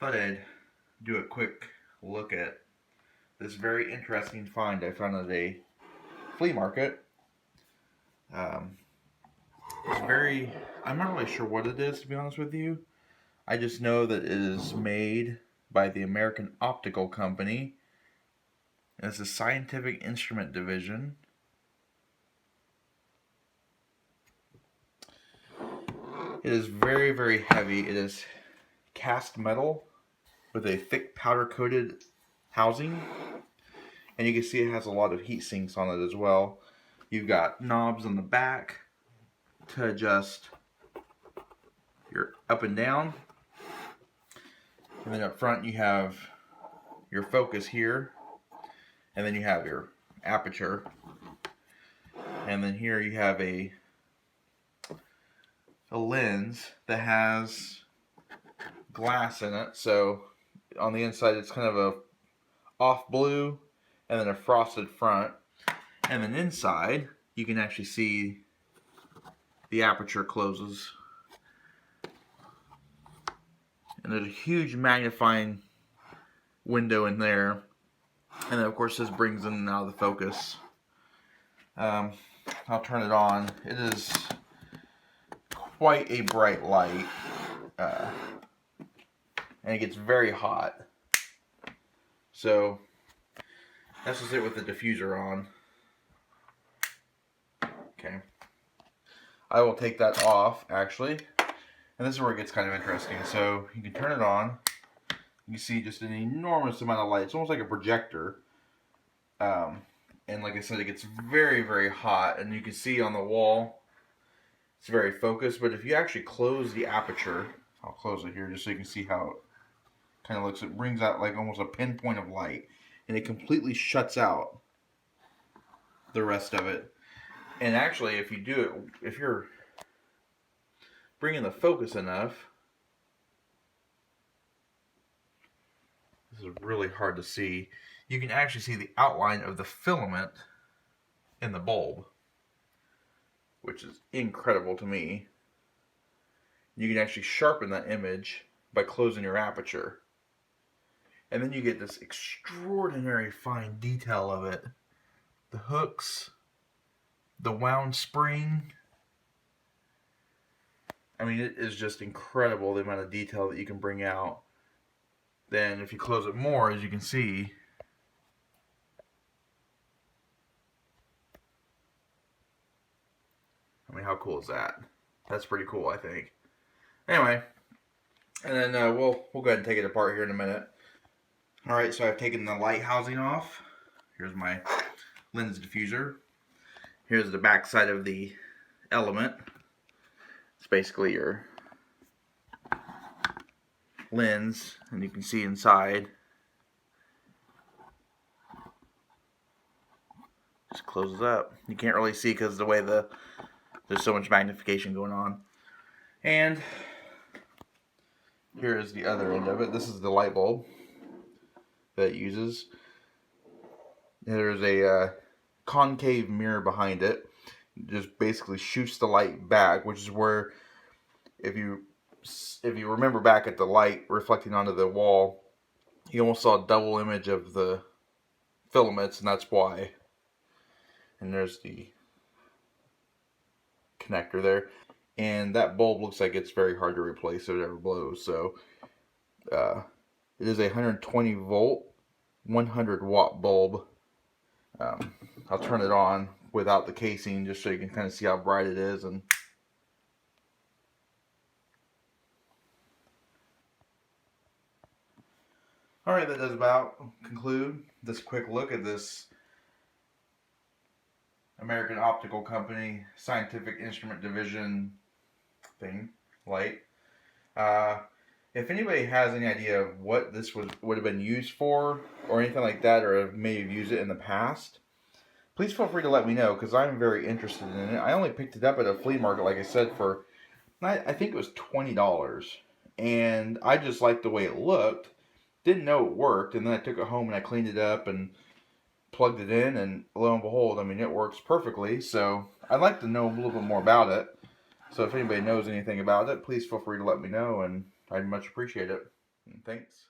Thought I'd do a quick look at this very interesting find I found at a flea market. Um, I'm not really sure what it is, to be honest with you. I just know that it is made by the American Optical Company. And it's a scientific instrument division. It is very, very heavy. It is cast metal with a thick powder coated housing. And you can see it has a lot of heat sinks on it as well. You've got knobs on the back to adjust your up and down. And then up front you have your focus here. And then you have your aperture. And then here you have a lens that has glass in it. So on the inside it's kind of a off blue and then a frosted front. And then inside you can actually see the aperture closes. And there's a huge magnifying window in there. And then of course this brings in and out of the focus. I'll turn it on. It is quite a bright light. And it gets very hot. So that's just it with the diffuser on. Okay. I will take that off actually. And this is where it gets kind of interesting. So you can turn it on. You see just an enormous amount of light. It's almost like a projector. And like I said, it gets very, very hot. And you can see on the wall, it's very focused. But if you actually close the aperture, I'll close it here just so you can see how it kind of looks. It brings out like almost a pinpoint of light. And it completely shuts out the rest of it. And actually, if you do it, if you're bringing the focus enough, this is really hard to see, you can actually see the outline of the filament in the bulb, which is incredible to me. You can actually sharpen that image by closing your aperture. And then you get this extraordinary fine detail of it. The hooks, the wound spring. I mean, it is just incredible the amount of detail that you can bring out. Then if you close it more, as you can see, I mean, how cool is that? That's pretty cool, I think. Anyway, and then we'll go ahead and take it apart here in a minute. Alright, so I've taken the light housing off. Here's my lens diffuser. Here's the back side of the element. It's basically your lens, and you can see inside. Just closes up. You can't really see because of the way there's so much magnification going on. And here is the other end of it. This is the light bulb that it uses. There's a concave mirror behind it. It just basically shoots the light back, which is where, if you remember back at the light reflecting onto the wall, you almost saw a double image of the filaments, and that's why. And there's the connector there. And that bulb looks like it's very hard to replace if it ever blows. So it is a 120 volt, 100 watt bulb. I'll turn it on without the casing just so you can kind of see how bright it is. And alright, that does about conclude this quick look at this American Optical Company Scientific Instrument Division thing, light. If anybody has any idea of what this would have been used for or anything like that, or may have used it in the past, please feel free to let me know, because I'm very interested in it. I only picked it up at a flea market, like I said, for I think it was $20, and I just liked the way it looked. Didn't know it worked, and then I took it home and I cleaned it up and plugged it in, and lo and behold, I mean, it works perfectly. So I'd like to know a little bit more about it. So if anybody knows anything about it, please feel free to let me know, and I'd much appreciate it. Thanks.